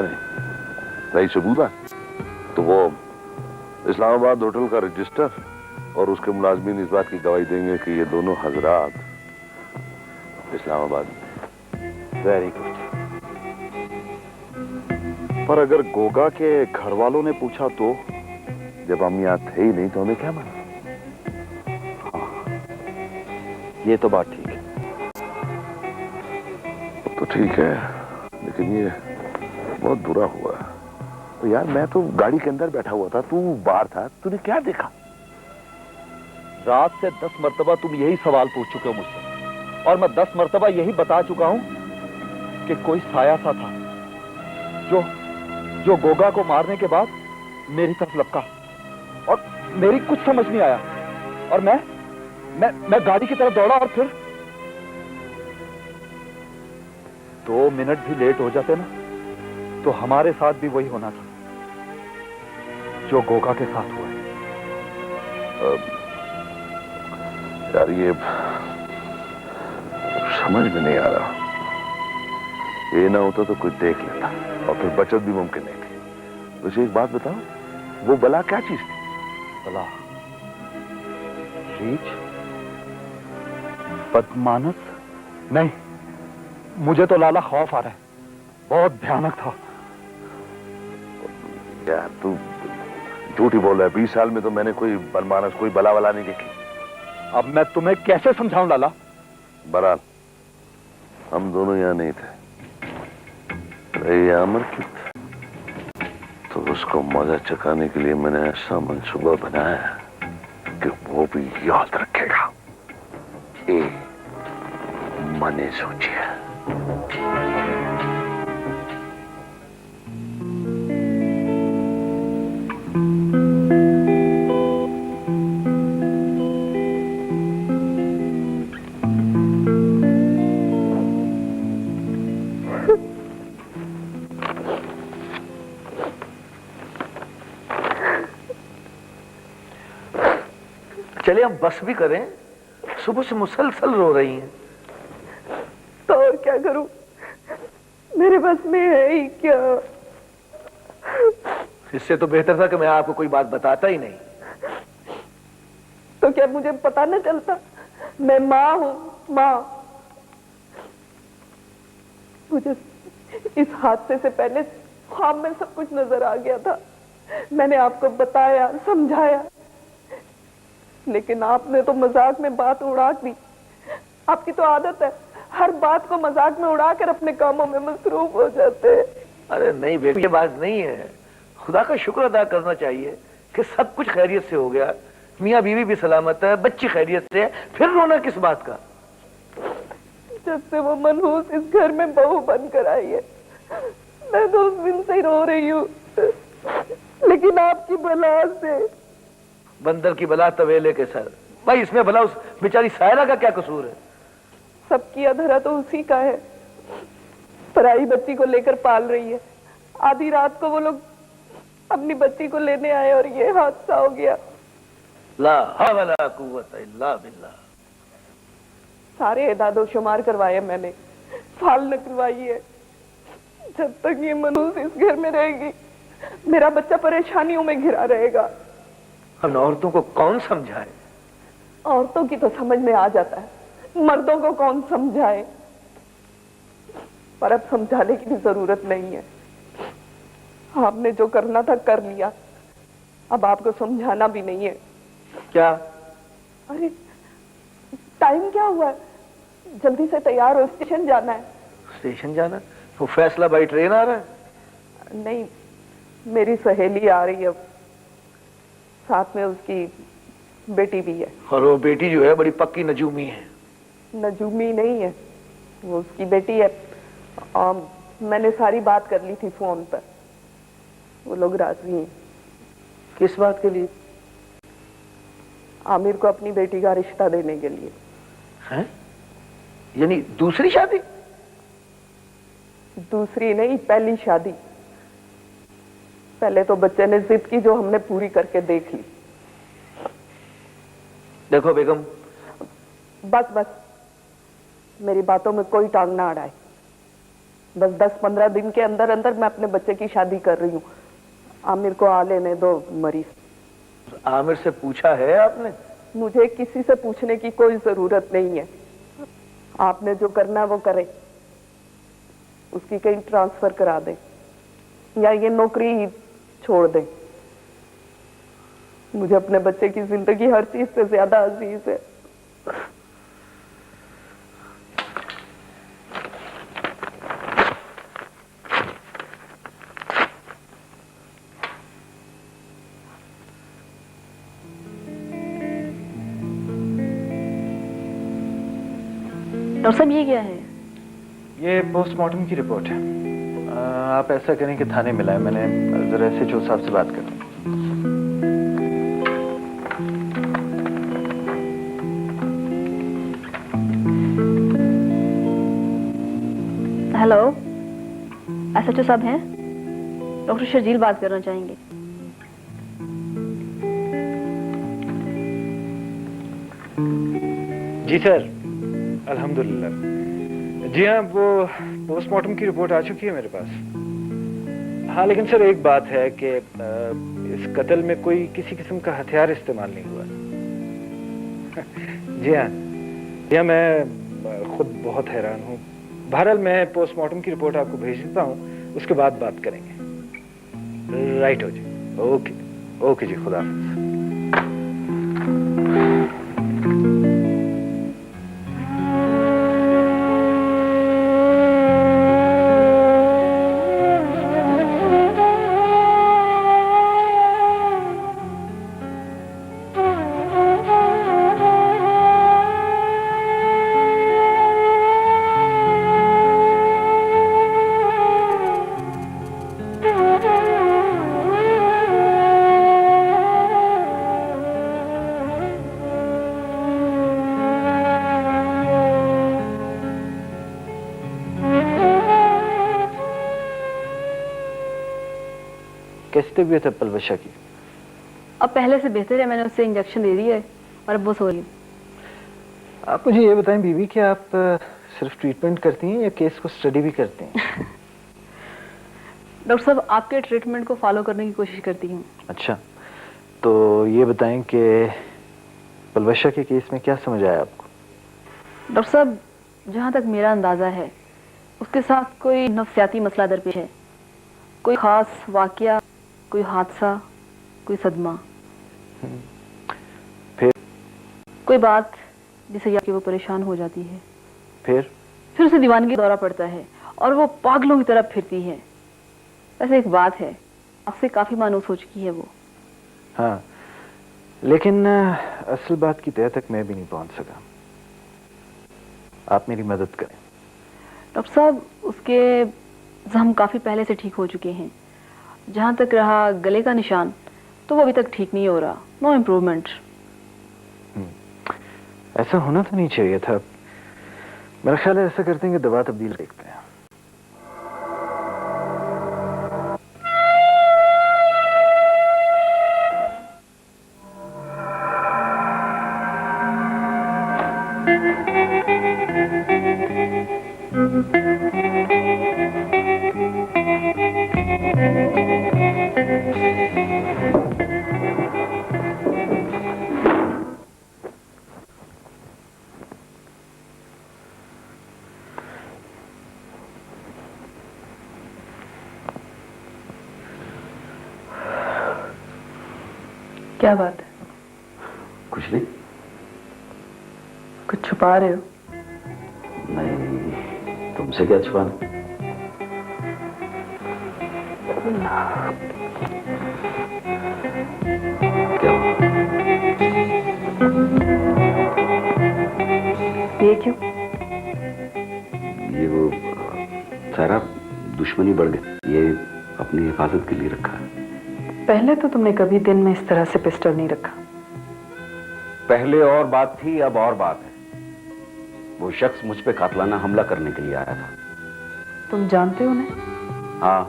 रही सबूत तो वो इस्लामाबाद होटल का रजिस्टर और उसके मुलाजमीन इस बात की गवाही देंगे कि ये दोनों हजरात इस्लामाबाद। Very good. पर अगर गोगा के घर वालों ने पूछा तो? जब हम यहाँ थे ही नहीं तो हमें क्या मालूम? ये तो बात ठीक है। तो ठीक है, लेकिन ये बहुत बुरा हुआ। तो यार मैं तो गाड़ी के अंदर बैठा हुआ था, तू बाहर था, तूने क्या देखा? रात से 10 मर्तबा तुम यही सवाल पूछ चुके हो मुझसे, और मैं 10 मर्तबा यही बता चुका हूं कि कोई साया सा था जो गोगा को मारने के बाद मेरी तरफ लपका, और मेरी कुछ समझ नहीं आया, और मैं गाड़ी की तरफ दौड़ा, और फिर 2 मिनट भी लेट हो जाते ना तो हमारे साथ भी वही होना था जो गोगा के साथ हुआ है। यार ये समझ में नहीं आ रहा। ये ना होता तो कोई देख लेता और फिर बचत भी मुमकिन नहीं थी। वैसे एक बात बताओ, वो बला क्या चीज थी? बला? रीछ? बदमानस? नहीं, मुझे तो लाला खौफ आ रहा है, बहुत भयानक था। यार तू झूठ ही बोल रहा है। 20 साल में तो मैंने कोई बदमानस, कोई बला वाला नहीं देखी। अब मैं तुम्हें कैसे समझाऊं लाला? बहरहाल हम दोनों यहाँ नहीं थे, अमर की, तो उसको मजा चखाने के लिए मैंने ऐसा मंसूबा बनाया कि वो भी याद रखेगा। मने सोचिए। चलिए हम बस भी करें, सुबह से मुसलसल रो रही हैं। तो और क्या करूं, मेरे बस में है ही क्या। इससे तो बेहतर था कि मैं आपको कोई बात बताता ही नहीं। तो क्या मुझे पता न चलता? मैं माँ हूं, माँ। मुझे इस हादसे से पहले ख्वाब में सब कुछ नजर आ गया था। मैंने आपको बताया, समझाया, लेकिन आपने तो मजाक में बात उड़ा दी। आपकी तो आदत है हर बात को मजाक में उड़ाकर अपने कामों में मसरूफ हो जाते हैं। अरे नहीं बेटी, ये बात नहीं है। खुदा का शुक्र अदा करना चाहिए कि सब कुछ खैरियत से हो गया, मियाँ बीवी भी सलामत है, बच्ची खैरियत से है, फिर रोना किस बात का? जब से वो मनहूस इस घर में बहू बनकर आई है, मैं तो उस दिन से ही रो रही हूँ, लेकिन आपकी बला से। बंदर की बला तवेले के सर। भाई इसमें भला उस बेचारी सायरा का क्या कसूर है? सबकी अधरा तो उसी का है। पराई बच्ची को लेकर पाल रही है। आधी रात को वो लोग अपनी बच्ची को लेने आए और ये हादसा हो गया। ला हौला वला कुव्वत इल्ला बिल्लाह। सारे एदादो शुमार करवाए मैंने, फाल निकलवाई है। जब तक ये मनहूस इस घर में रहेगी, मेरा बच्चा परेशानियों में घिरा रहेगा। हम औरतों को कौन समझाए? औरतों की तो समझ में आ जाता है, मर्दों को कौन समझाए। पर अब समझाने की भी जरूरत नहीं है। आपने जो करना था कर लिया, अब आपको समझाना भी नहीं है। क्या? अरे टाइम क्या हुआ है, जल्दी से तैयार हो, स्टेशन जाना है। स्टेशन जाना? वो फैसला बाई ट्रेन आ रहा है? नहीं, मेरी सहेली आ रही है, साथ में उसकी बेटी भी है। और वो बेटी जो है बड़ी पक्की नजूमी है। नजूमी नहीं है, वो उसकी बेटी है। और मैंने सारी बात कर ली थी फोन पर, वो लोग राजी हैं। किस बात के लिए? आमिर को अपनी बेटी का रिश्ता देने के लिए। हैं? यानी दूसरी शादी? दूसरी नहीं, पहली शादी। पहले तो बच्चे ने जिद की जो हमने पूरी करके देख ली। देखो बेगम, बस बस, मेरी बातों में कोई टांग ना अड़ाए। बस 10-15 दिन के अंदर अंदर मैं अपने बच्चे की शादी कर रही हूँ। आमिर को आ लेने दो मरीज। आमिर से पूछा है आपने? मुझे किसी से पूछने की कोई जरूरत नहीं है। आपने जो करना है वो करें, उसकी कहीं ट्रांसफर करा दें या ये नौकरी ही छोड़ दें। मुझे अपने बच्चे की जिंदगी हर चीज से ज्यादा अजीज है। डॉक्टर साहब ये क्या है? ये पोस्टमार्टम की रिपोर्ट है। आप ऐसा करें कि थाने मिलाएं, मैंने जरा SHO साहब से बात करूं। हेलो, SHO साहब हैं? डॉक्टर शर्जील बात करना चाहेंगे। जी सर, अल्हम्दुलिल्लाह। जी हाँ, वो पोस्टमार्टम की रिपोर्ट आ चुकी है मेरे पास। हाँ, लेकिन सर एक बात है कि इस कत्ल में कोई किसी किस्म का हथियार इस्तेमाल नहीं हुआ। जी हाँ, मैं खुद बहुत हैरान हूँ। बहरहाल मैं पोस्टमार्टम की रिपोर्ट आपको भेज देता हूँ, उसके बाद बात करेंगे। राइट हो जी। ओके ओके जी, खुदा हाफिज़। कैसी तबीयत है पलवशा की? अब पहले से बेहतर है, मैंने उससे इंजेक्शन दे दिया है और अब वो सो रही है। आप मुझे ये बताएं बीवी कि आप सिर्फ ट्रीटमेंट करती हैं या केस को स्टडी भी करती हैं? डॉक्टर साहब, आपके ट्रीटमेंट को फॉलो करने की कोशिश करती हूँ। अच्छा, तो ये बताएं कि पलवशा के केस में क्या समझ आया आपको? डॉक्टर साहब, जहाँ तक मेरा अंदाजा है उसके साथ कोई नफ्सियाती मसला दरपेश है। कोई खास वाकया, कोई हादसा, कोई सदमा, फिर कोई बात जिससे कि वो परेशान हो जाती है। फिर उसे दीवानगी का दौरा पड़ता है और वो पागलों की तरफ फिरती है। वैसे एक बात है, आपसे काफी मानूस हो चुकी है वो। हाँ, लेकिन असल बात की तह तक मैं भी नहीं पहुंच सका। आप मेरी मदद करें। डॉक्टर साहब, उसके जख्म काफी पहले से ठीक हो चुके हैं। जहां तक रहा गले का निशान, तो वो अभी तक ठीक नहीं हो रहा। No improvement. ऐसा होना तो नहीं चाहिए था। मेरा ख्याल है ऐसा करते हैं कि दवा तब्दील देखते हैं। क्या बात है? कुछ नहीं। कुछ छुपा रहे हो? नहीं, तुमसे क्या छुपाना। क्या हुआ? ये क्यों? ये वो सारा दुश्मनी बढ़ गई। ये अपनी हिफाजत के लिए रखा है। पहले तो तुमने कभी दिन में इस तरह से पिस्टल नहीं रखा। पहले और बात थी, अब और बात है। वो शख्स मुझ पे कातलाना हमला करने के लिए आया था। तुम जानते हो उन्हें? हाँ।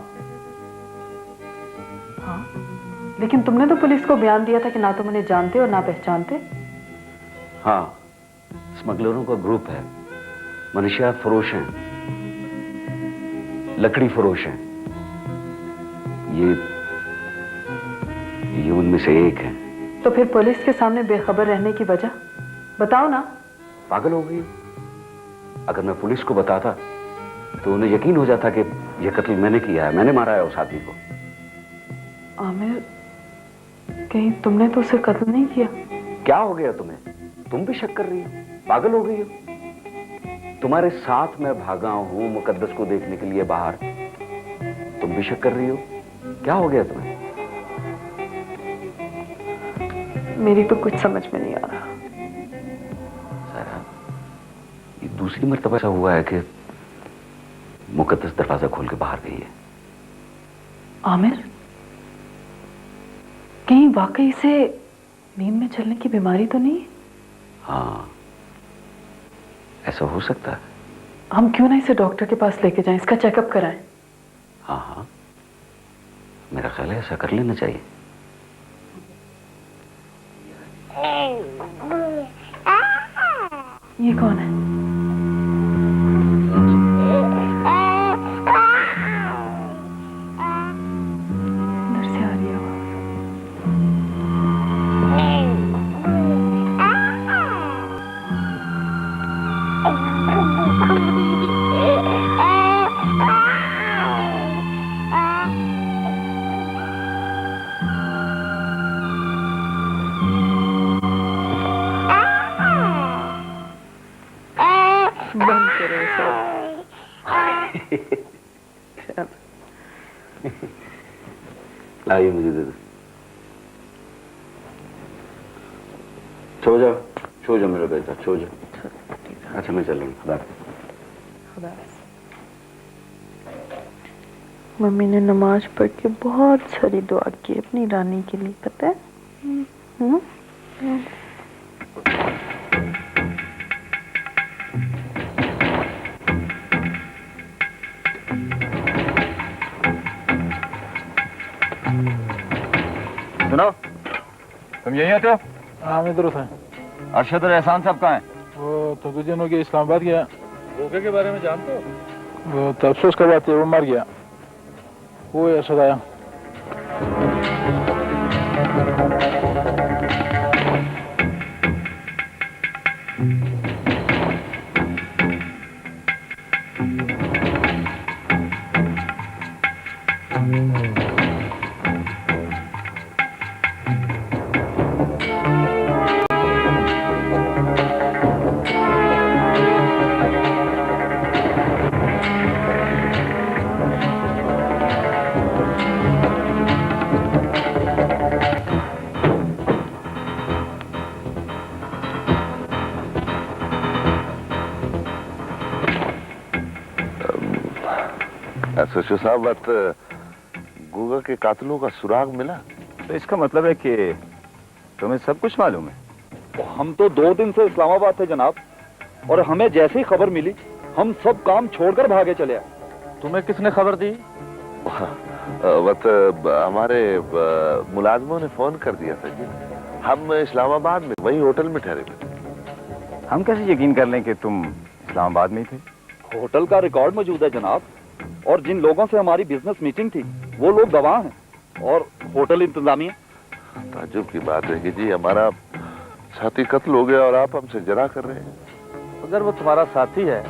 हाँ, लेकिन तुमने तो पुलिस को बयान दिया था कि ना तुम उन्हें जानते और ना पहचानते। हाँ, स्मगलरों का ग्रुप है, मनुष्य फरोश हैं। लकड़ी फरोश हैं। ये उनमें से एक है। तो फिर पुलिस के सामने बेखबर रहने की वजह बताओ ना। पागल हो गई? अगर मैं पुलिस को बताता तो उन्हें यकीन हो जाता कि यह कत्ल मैंने किया है, मैंने मारा है उस आदमी को। आमिर, कहीं तुमने तो उसे कत्ल नहीं किया? क्या हो गया तुम्हें? तुम भी शक कर रही हो? पागल हो गई हो? तुम्हारे साथ मैं भागा हूं मुकद्दस को देखने के लिए बाहर, तुम भी शक कर रही हो? क्या हो गया तुम्हें? मेरी तो कुछ समझ में नहीं आ रहा। सारा, ये दूसरी मर्तबा ऐसा हुआ है कि मुकद्दस दरवाजा खोल के बाहर गई है। आमिर, कहीं वाकई से नींद में चलने की बीमारी तो नहीं? हाँ, ऐसा हो सकता है। हम क्यों ना इसे डॉक्टर के पास लेके जाएं, इसका चेकअप कराएं? हाँ हाँ, मेरा ख्याल है ऐसा कर लेना चाहिए। ये कौन है? अंदर से आ रही है आवाज। बंद करो सब। लाइए मुझे दे दो। सो जाओ, सो जाओ मेरा बेटा, सो जाओ। अच्छा मैं चल रही हूँ। खुदा हाफिज़। मम्मी ने नमाज पढ़ के बहुत सारी दुआ की अपनी रानी के लिए, पता है? सुनो, तुम यहीं आते हो? हाँ, मैं दुरुस्त है। अरशद और एहसान साहब कहाँ हैं? वो तो कुछ दिनों के इस्लामाबाद गया। धोखे के बारे में जानते हो? वो तो अफसोस का बात है, वो मर गया। वो अरशद आया। एसएचओ साहब, बात गोगा के कातिलों का सुराग मिला? तो इसका मतलब है कि तुम्हें सब कुछ मालूम है? तो हम तो 2 दिन से इस्लामाबाद थे जनाब, और हमें जैसे ही खबर मिली हम सब काम छोड़कर भागे चले आए। तुम्हें किसने खबर दी? हमारे मुलाजमों ने फोन कर दिया था जी। हम इस्लामाबाद में वही होटल में ठहरे थे। हम कैसे यकीन कर लें कि तुम इस्लामाबाद में ही थे? होटल का रिकॉर्ड मौजूद है जनाब, और जिन लोगों से हमारी बिजनेस मीटिंग थी वो लोग गवाह हैं, और होटल इंतजामिया। ताज्जुब की बात है कि जी हमारा साथी कत्ल हो गया और आप हमसे जरा कर रहे हैं। अगर वो तुम्हारा साथी है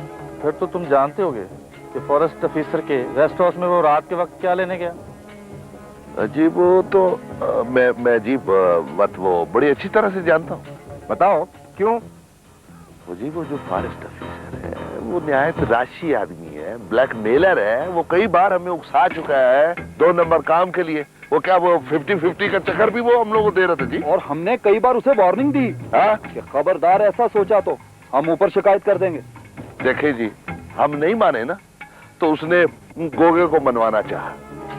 फिर तो तुम जानते होगे कि फॉरेस्ट ऑफिसर के रेस्ट हाउस में वो रात के वक्त क्या लेने गया। जी वो तो मैं जी बात वो बड़ी अच्छी तरह से जानता हूँ। बताओ क्यों? वो जी वो जो फॉरेस्ट ऑफिसर है वो निहायत राशि आदमी है, ब्लैकमेलर है। वो कई बार हमें उकसा चुका है 2 नंबर काम के लिए। वो क्या वो 50-50 का चक्कर भी वो हम लोगों को दे रहा था जी। और हमने कई बार उसे वार्निंग दी कि खबरदार ऐसा सोचा तो हम ऊपर शिकायत कर देंगे। देखे जी, हम नहीं माने ना तो उसने गोगे को मनवाना चाहा।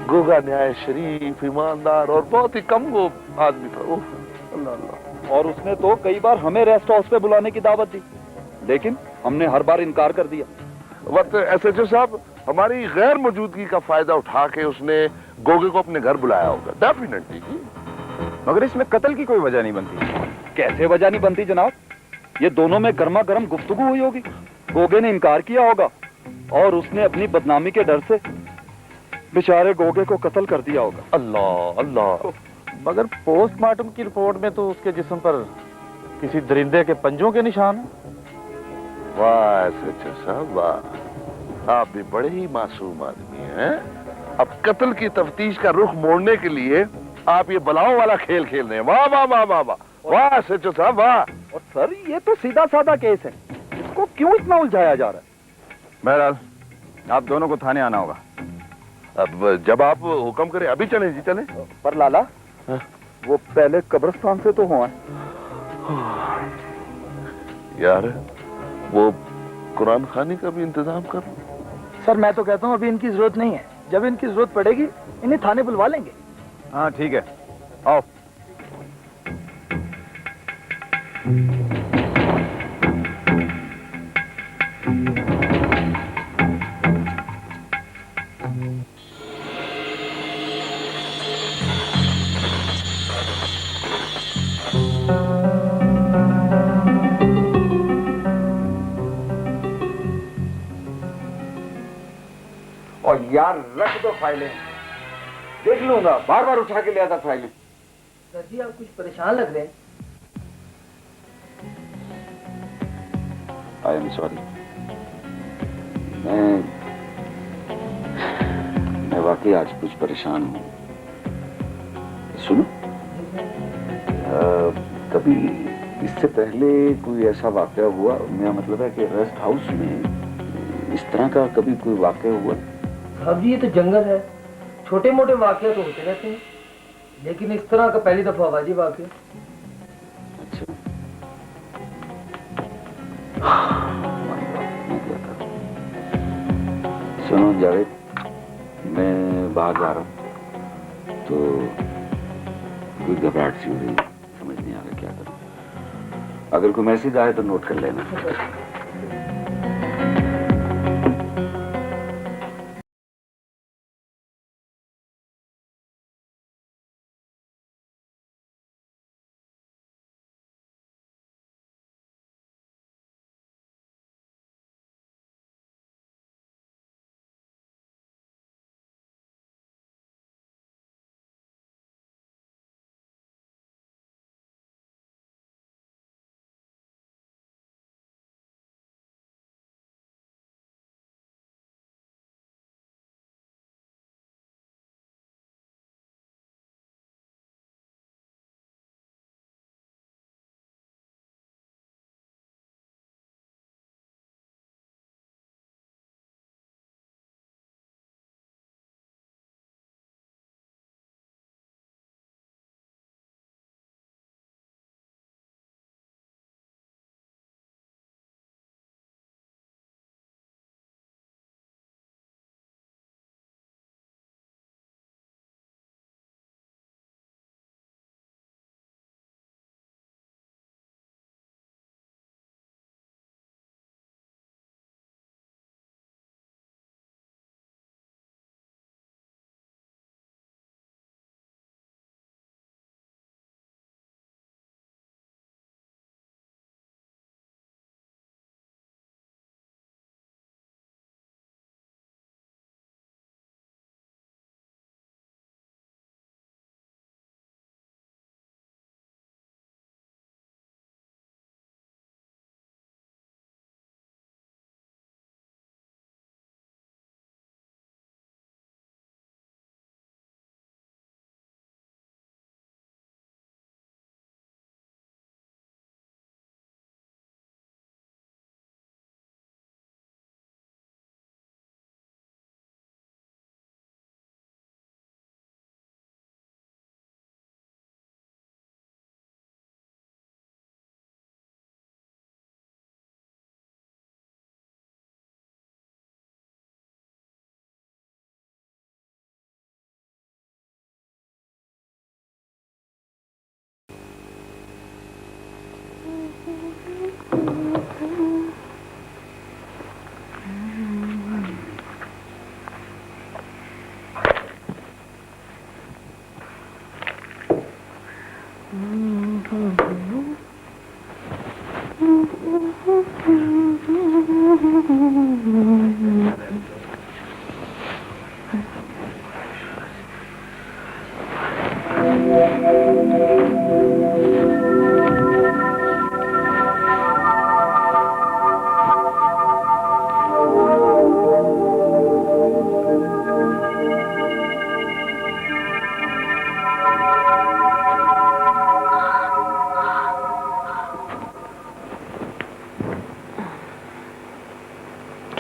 गोगा न्याय शरीफ, ईमानदार और बहुत ही कम वो आदमी था। अल्लाह अल्लाह। और उसने तो कई बार हमें रेस्ट हाउस पे बुलाने की दावत दी, लेकिन हमने हर बार इनकार कर दिया। वक्त एसएचओ साहब, हमारी गैर मौजूदगी का फायदा उठा के उसने गोगे को अपने घर बुलाया होगा, डेफिनेटली जी। मगर इसमें कत्ल की कोई वजह नहीं बनती। कैसे वजह नहीं बनती जनाब? ये दोनों में गर्मा गर्म गुफ्तगू हुई होगी, गोगे ने इनकार किया होगा और उसने अपनी बदनामी के डर से बेचारे गोगे को कत्ल कर दिया होगा। अल्लाह अल्लाह। मगर पोस्टमार्टम की रिपोर्ट में तो उसके जिस्म पर किसी दरिंदे के पंजों के निशान हैं। वाह सच्चा साहब वाह, आप भी बड़े ही मासूम आदमी हैं। अब कत्ल की तफ्तीश का रुख मोड़ने के लिए आप ये बलाओं वाला खेल खेल रहे हैं। वाह वाह वाह वाह वाह वाह सच्चा साहब वाह। और सर ये तो सीधा साधा केस है, इसको क्यों इतना उलझाया जा रहा है? बहरहाल आप दोनों को थाने आना होगा। अब जब आप हुक्म करें अभी चलें जी चलें। पर लाला वो पहले कब्रिस्तान से तो हुआ है। यार वो कुरान खानी का भी इंतजाम कर। सर मैं तो कहता हूँ अभी इनकी जरूरत नहीं है, जब इनकी जरूरत पड़ेगी इन्हें थाने बुलवा लेंगे। हाँ ठीक है, आओ। और यार रख दो फाइलें, देख लूंगा। बार बार उठा के ले आता फाइलें। सर जी आप कुछ परेशान लग रहे हैं। I am sorry. मैं वाकई आज कुछ परेशान हूँ। सुनो, कभी इससे पहले कोई ऐसा वाकया हुआ? मेरा मतलब है कि रेस्ट हाउस में इस तरह का कभी कोई वाकया हुआ? साहब जी ये तो जंगल है, छोटे मोटे वाकया तो होते रहते हैं, लेकिन इस तरह का पहली दफा हुआ जी वाकया। अच्छा, सुनो जावेद, मैं बाहर जा रहा हूँ तो कोई घबराहट सी हो रही है, समझ नहीं आ रहा क्या करूँ। अगर कोई मैसेज आए तो नोट कर लेना।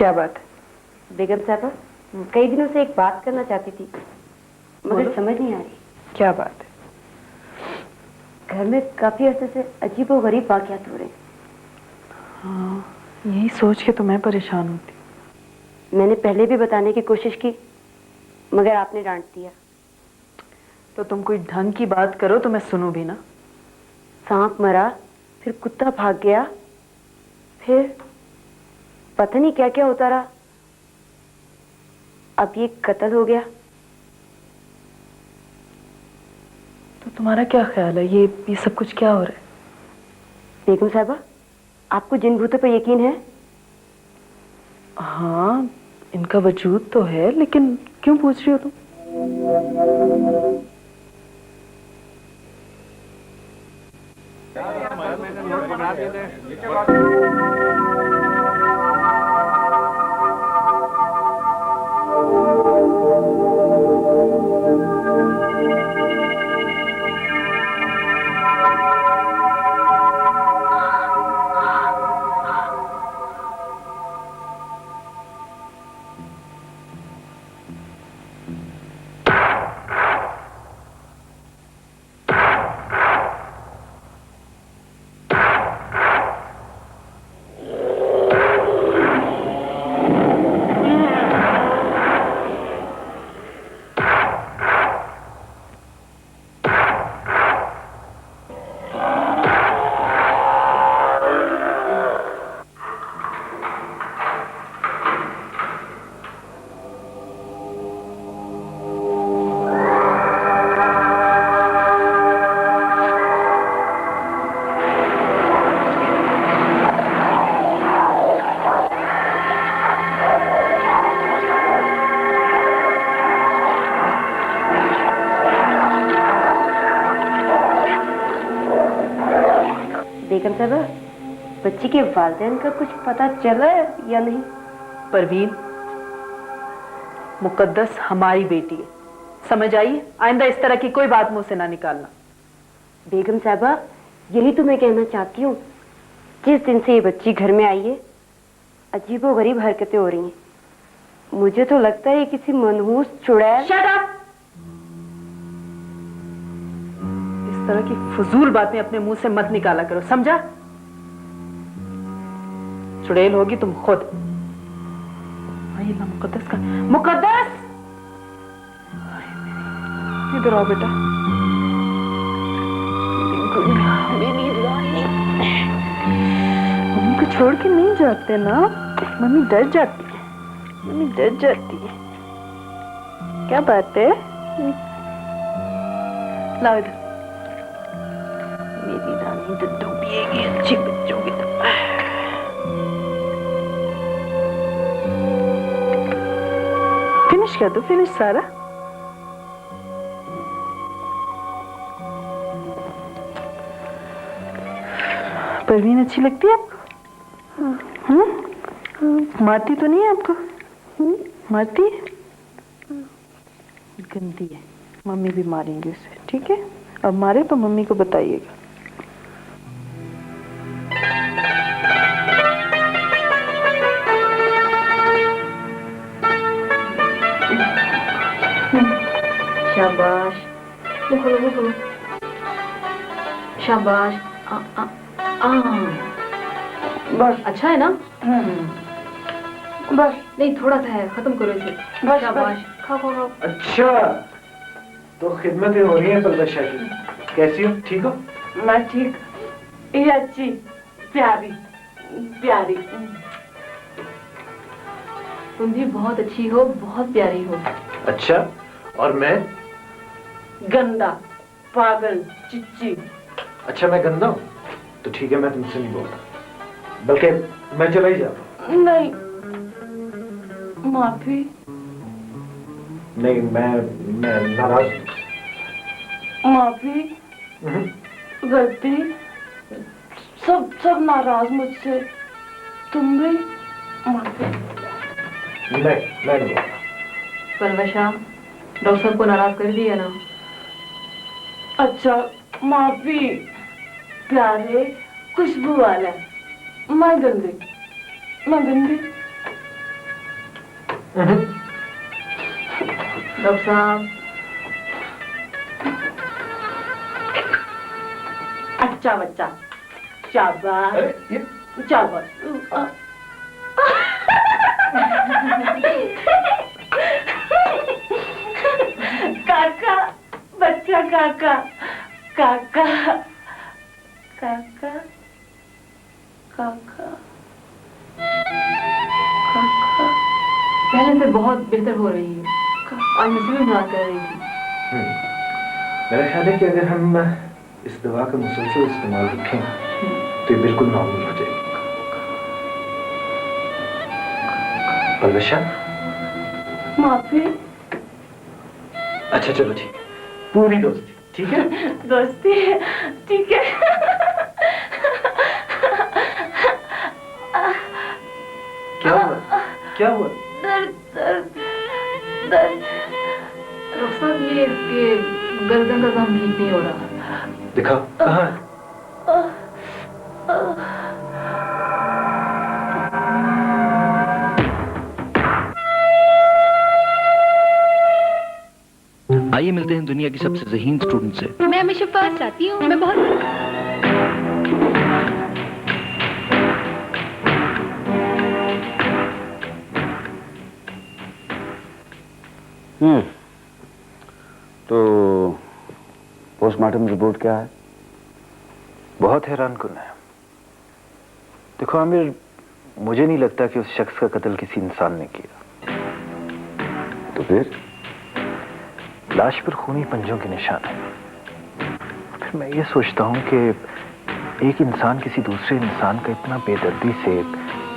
क्या बात है? बेगम साहबा, कई दिनों से एक बात करना चाहती थी मगर समझ नहीं आ रही। क्या बात है? घर में काफी अरसे से अजीबोगरीब वाकयात हो रहे हैं। हाँ, यही सोच के तो मैं परेशान होती। मैंने पहले भी बताने की कोशिश की मगर आपने डांट दिया। तो तुम कोई ढंग की बात करो तो मैं सुनूं भी ना। सांप मरा, फिर कुत्ता भाग गया, फिर पता नहीं क्या क्या होता रहा, अब ये कत्ल हो गया। तो तुम्हारा क्या ख्याल है, ये सब कुछ क्या हो रहा है? बेगम साहबा, आपको जिन भूतों पर यकीन है? हाँ, इनका वजूद तो है, लेकिन क्यों पूछ रही हो तुम? बेगम साहबा, बच्ची के वालिदैन का कुछ पता चला है या नहीं? परवीन, मुकद्दस हमारी बेटी है, समझ आई? आइंदा इस तरह की कोई बात मुंह से ना निकालना। बेगम साहबा, यही तो मैं कहना चाहती हूँ। जिस दिन से ये बच्ची घर में आई है, अजीबोगरीब हरकतें हो रही हैं। मुझे तो लगता है ये किसी मनहूस चुड़ैल। Shut up! इस तरह की फजूल बातें अपने मुंह से मत निकाला करो, समझा? चुड़ैल होगी तुम खुद। ना मुकद्दस का मुकद्दस, इधर आओ बेटा। मम्मी को छोड़ के नहीं जाते ना, मम्मी डर जाती है, मम्मी डर जाती है। क्या बात है? लाओ इधर। मेरी रानी दूध पिएगी अच्छी बच्चों की तरह। फिनिश कर दो, फिनिश सारा। परवीन अच्छी लगती है आपको? मारती तो नहीं है आपको? मारती है? गंदी है, मम्मी भी मारेंगे उसे, ठीक है? अब मारे तो मम्मी को बताइएगा। शाबाश, शाबाश। बस अच्छा है ना? बस नहीं, थोड़ा सा है, खत्म करो इसे। बस शाबाश, खाओ खाओ खाओ। अच्छा, तो खिदमतें हो रही हैं परवशा की। कैसी हो? ठीक हो? मैं ठीक, ये अच्छी, प्यारी प्यारी। तुम भी बहुत अच्छी हो, बहुत प्यारी हो। अच्छा, और मैं? गंदा, पागल, चिच्ची। अच्छा, मैं गंदा हूँ? तो ठीक है, मैं तुमसे नहीं बोलता, बल्कि मैं चला ही जाता हूँ। नहीं, माफी। नहीं, मैं नाराज हूँ। माफी, गलती, सब नाराज मुझसे। तुम भी माफी। नहीं, मैं नहीं बोलता। परवशा, डॉक्टर साहब को नाराज कर दिया ना? अच्छा, माफी। प्यारे, खुशबू वाला। मैं गंदी। डॉक्टर साहब, अच्छा बच्चा, शाबाश शाबाश। काका, बच्चा काका, काका काका काका काका पहले से बहुत बेहतर हो रही है। आज मुझे भी बात कर रही थी। मेरा ख्याल है कि अगर हम इस दवा का मुसलसल इस्तेमाल रखें तो ये बिल्कुल नॉर्मल हो जाएगी। पलवशा, माफी। अच्छा चलो ठीक है, पूरी दोस्ती, ठीक है? दोस्ती, ठीक है। क्या हुआ? क्या हुआ? दर्द दर्द दर्द। डॉक्टर साहब, ये इसके गर्दन का दम ठीक नहीं हो रहा। दिखाओ, कहाँ है? आइए मिलते हैं दुनिया की सबसे ज़हीन स्टूडेंट से। मैं हमेशा फर्स्ट आती हूँ। मैं बहुत तो पोस्टमार्टम रिपोर्ट क्या है? बहुत हैरानकुन है। देखो आमिर, मुझे नहीं लगता कि उस शख्स का कत्ल किसी इंसान ने किया। तो फिर? लाश पर खूनी पंजों के निशान है। फिर मैं ये सोचता हूँ कि एक इंसान किसी दूसरे इंसान का इतना बेदर्दी से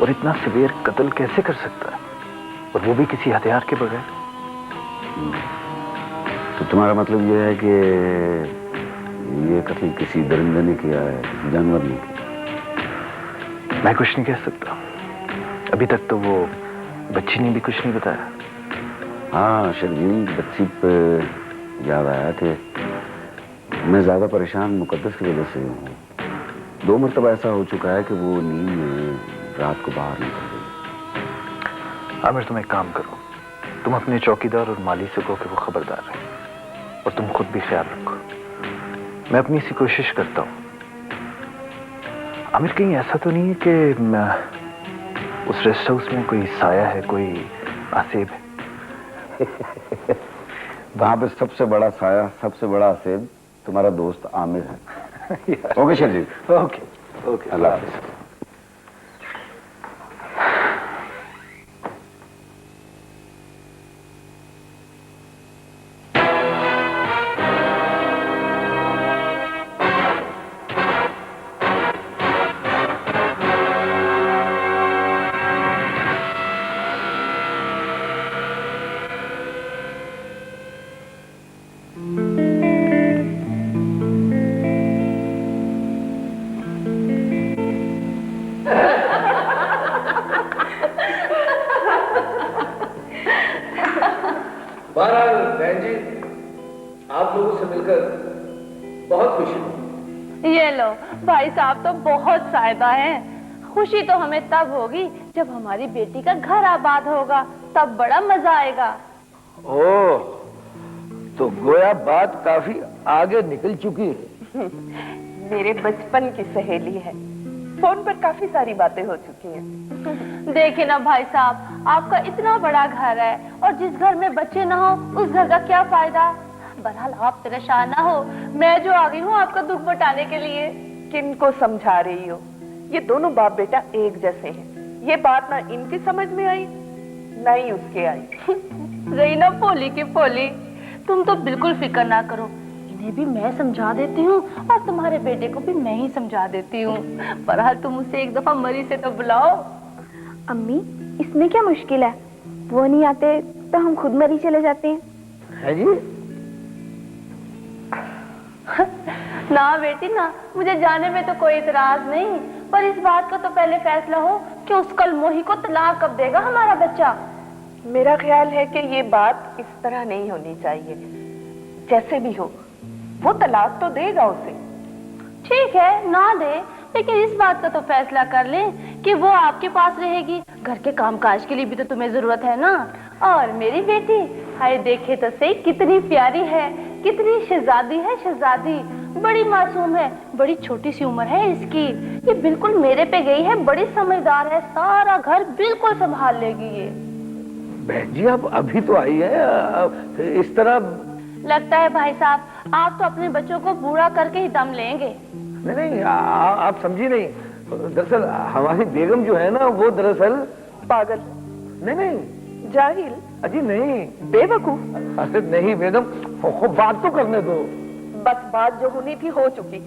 और इतना सिवियर कत्ल कैसे कर सकता है, और वो भी किसी हथियार के बगैर। तो तुम्हारा मतलब ये है कि ये कत्ल किसी दरिंदे ने किया है, किसी जानवर ने किया? मैं कुछ नहीं कह सकता। अभी तक तो वो बच्ची ने भी कुछ नहीं बताया। हाँ, शर्जील बच्ची पे याद आया कि मैं ज्यादा परेशान मुकद्दस की वजह से हूँ। 2 मरतबा ऐसा हो चुका है कि वो नींद में रात को बाहर निकल गई। आमिर, तुम एक काम करो, तुम अपने चौकीदार और माली से कहो कि वो खबरदार रहे, और तुम खुद भी ख्याल रखो। मैं अपनी सी कोशिश करता हूँ। आमिर, कहीं ऐसा तो नहीं है कि उस रेस्ट हाउस में कोई साया है, कोई आसेब है? वहां पे सबसे बड़ा साया, सबसे बड़ा आसेब तुम्हारा दोस्त आमिर है। ओके शर्जील। ओके ओके, अल्लाह हाफिज। बहरहाल बहन जी, आप लोगों से मिलकर बहुत खुशी हुई। ये लो भाई साहब तो बहुत सायदा है। खुशी तो हमें तब होगी जब हमारी बेटी का घर आबाद होगा, तब बड़ा मजा आएगा। ओह, तो गोया बात काफी आगे निकल चुकी है। मेरे बचपन की सहेली है, फोन पर काफी सारी बातें हो चुकी हैं। देखिए ना भाई साहब, आपका इतना बड़ा घर है और जिस घर में बच्चे ना हो उस घर का क्या फायदा। बहरहाल आप परेशान ना हो, मैं जो आ गई हूँ आपका दुख बटाने के लिए। किनको समझा रही हो? ये दोनों बाप बेटा एक जैसे हैं। ये बात ना इनकी समझ में आई ना ही उसके आई। रही ना पोली की पोली। तुम तो बिल्कुल फिक्र ना करो, इन्हें भी मैं समझा देती हूँ और तुम्हारे बेटे को भी मैं ही समझा देती हूँ। बहरहाल तुम उसे एक दफा मरी से तो बुलाओ। अम्मी, इसमें क्या मुश्किल है? वो नहीं आते तो हम खुद मरी चले जाते हैं। है जी? ना बेटी ना, मुझे जाने में तो कोई इतराज नहीं, पर इस बात का तो पहले फैसला हो कि उस कल मोही को तलाक कब देगा हमारा बच्चा। मेरा ख्याल है कि ये बात इस तरह नहीं होनी चाहिए। जैसे भी हो, वो तलाक तो देगा उसे। ठीक है, ना दे, लेकिन इस बात का तो फैसला कर ले कि वो आपके पास रहेगी। घर के कामकाज के लिए भी तो तुम्हें जरूरत है ना। और मेरी बेटी, हाय देखे तो सही कितनी प्यारी है, कितनी शहजादी है, शहजादी। बड़ी मासूम है, बड़ी छोटी सी उम्र है इसकी। ये बिल्कुल मेरे पे गई है, बड़ी समझदार है, सारा घर बिल्कुल संभाल लेगी ये। बहन जी आप अभी तो आई है, इस तरह लगता है भाई साहब आप तो अपने बच्चों को बूढ़ा करके ही दम लेंगे। नहीं, आप समझी नहीं। दरअसल हमारी बेगम जो है ना, वो दरअसल पागल, नहीं जाहिल, अजी नहीं, बेवकूफ। अरे नहीं बेगम, बात तो करने दो। बस बात जो होनी थी हो चुकी।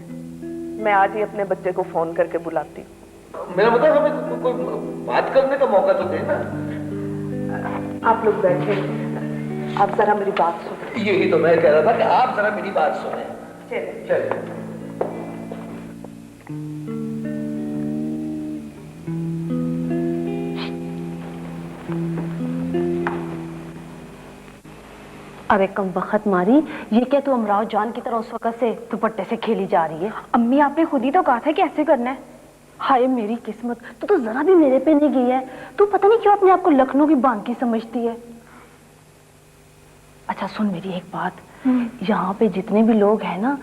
मैं आज ही अपने बच्चे को फोन करके बुलाती हूँ। मेरा मतलब हमें कोई बात करने का मौका तो देना। आप लोग बैठे, आप जरा मेरी बात सुनो। यही तो मैं कह रहा था कि आप जरा मेरी बात सुने। चलिए। अरे कम वक्त मारी, ये क्या तू अमराव जान की तरह उस वक्त से दुपट्टे से खेली जा रही है? अम्मी आपने खुद ही तो कहा था कि ऐसे करना है। हाय मेरी किस्मत, तू तो जरा भी मेरे पे नहीं गई है। तू पता नहीं क्यों अपने आप को लखनऊ की बांकी समझती है। अच्छा सुन मेरी एक बात, यहाँ पे जितने भी लोग हैं ना,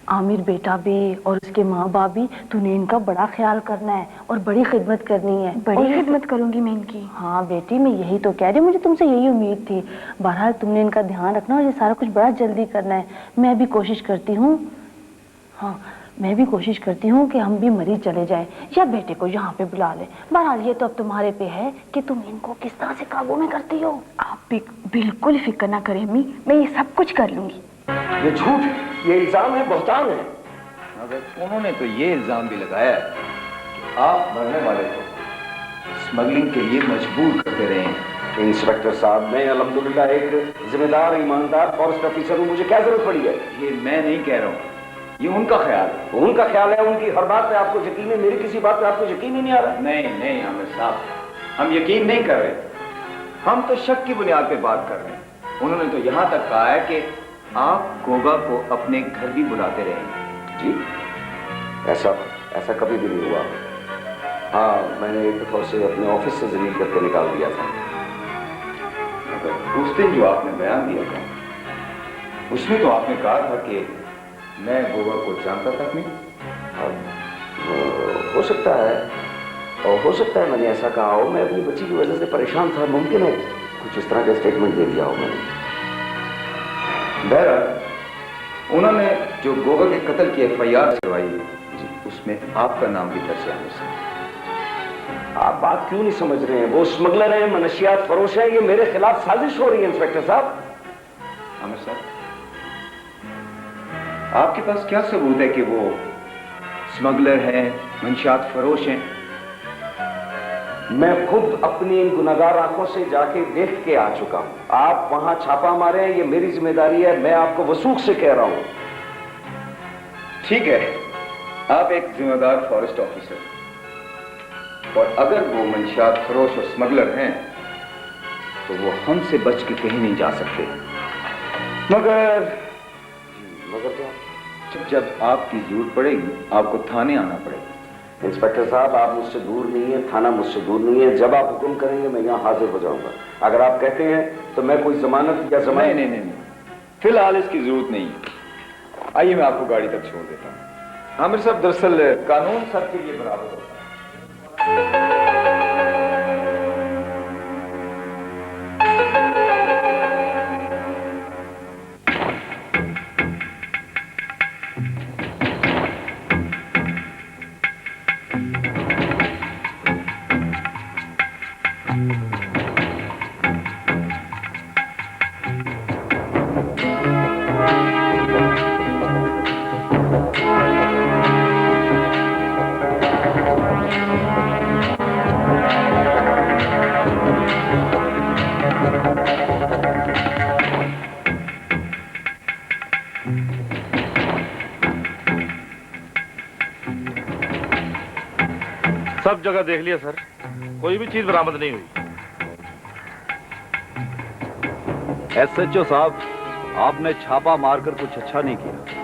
आमिर बेटा भी और उसके माँ बाप भी, तूने इनका बड़ा ख्याल करना है और बड़ी खिदमत करनी है। बड़ी खिदमत करूंगी मैं इनकी। हाँ बेटी, मैं यही तो कह रही हूँ, मुझे तुमसे यही उम्मीद थी। बहरहाल तुमने इनका ध्यान रखना और ये सारा कुछ बड़ा जल्दी करना है। मैं भी कोशिश करती हूँ, हाँ मैं भी कोशिश करती हूँ कि हम भी मरीज चले जाए या बेटे को यहाँ पे बुला ले। बहरहाल ये तो अब तुम्हारे पे है कि तुम इनको किस तरह से काबू में करती हो। आप बिल्कुल फिक्र ना करें अम्मी, मैं ये सब कुछ कर लूंगी। ये झूठ, ये इल्जाम है, बहतान है। मगर उन्होंने तो ये इल्जाम भी लगाया है कि आप मरने वाले को स्मगलिंग के लिए मजबूर करते रहे हैं। इंस्पेक्टर साहब, मैं अल्हम्दुलिल्लाह एक जिम्मेदार ईमानदार फॉरेस्ट ऑफिसर हूँ, मुझे क्या जरूरत पड़ी है? ये मैं नहीं कह रहा हूँ, ये उनका ख्याल है। उनका ख्याल है, उनकी हर बात पे आपको यकीन है, मेरी किसी बात पे आपको यकीन ही नहीं आ रहा। नहीं आमिर साहब, हम यकीन नहीं कर रहे, हम तो शक की बुनियाद पे बात कर रहे हैं। उन्होंने तो यहाँ तक कहा है कि आप गोगा को अपने घर भी बुलाते रहेंगे। जी, ऐसा कभी भी नहीं हुआ। हाँ, मैंने एक दफा उसे अपने ऑफिस से जलील करके निकाल दिया था। मगर उस दिन जो आपने बयान दिया था, उसमें तो आपने कहा था कि मैं गोगा को जानता तक नहीं। हो सकता है, और हो सकता है मैंने ऐसा कहा हो। मैं अपनी बच्ची की वजह से परेशान था, मुमकिन है कुछ इस तरह का स्टेटमेंट दे दिया हो मैंने। बहरहाल उन्होंने जो गोगा के कत्ल की FIR करवाई, उसमें आपका नाम भी दर्ज है। आप बात क्यों नहीं समझ रहे हैं? वो स्मगलर हैं, मनशियात फरोश हैं, ये मेरे खिलाफ साजिश हो रही है इंस्पेक्टर साहब। आमिर साहब, आपके पास क्या सबूत है कि वो स्मगलर हैं, मंशियात फरोश हैं? मैं खुद अपनी इन गुनाहगार आंखों से जाके देख के आ चुका हूं। आप वहां छापा मारे, ये मेरी जिम्मेदारी है, मैं आपको वसूख से कह रहा हूं। ठीक है, आप एक जिम्मेदार फॉरेस्ट ऑफिसर, और अगर वो मंशियात फरोश और स्मगलर हैं तो वो हमसे बच के कहीं नहीं जा सकते। मगर क्या? जब आपकी जरूरत पड़ेगी आपको थाने आना पड़ेगा। इंस्पेक्टर साहब, आप मुझसे दूर नहीं है, थाना मुझसे दूर नहीं है। जब आप हुक्म करेंगे मैं यहाँ हाजिर हो जाऊंगा। अगर आप कहते हैं तो मैं कोई जमानत या जमानत नहीं, फिलहाल इसकी जरूरत नहीं है। आइए मैं आपको गाड़ी तक छोड़ देता हूँ। आमिर साहब, दरअसल कानून सबके लिए बराबर होता है। सब जगह देख लिया सर, कोई भी चीज बरामद नहीं हुई। SHO साहब, आपने छापा मारकर कुछ अच्छा नहीं किया।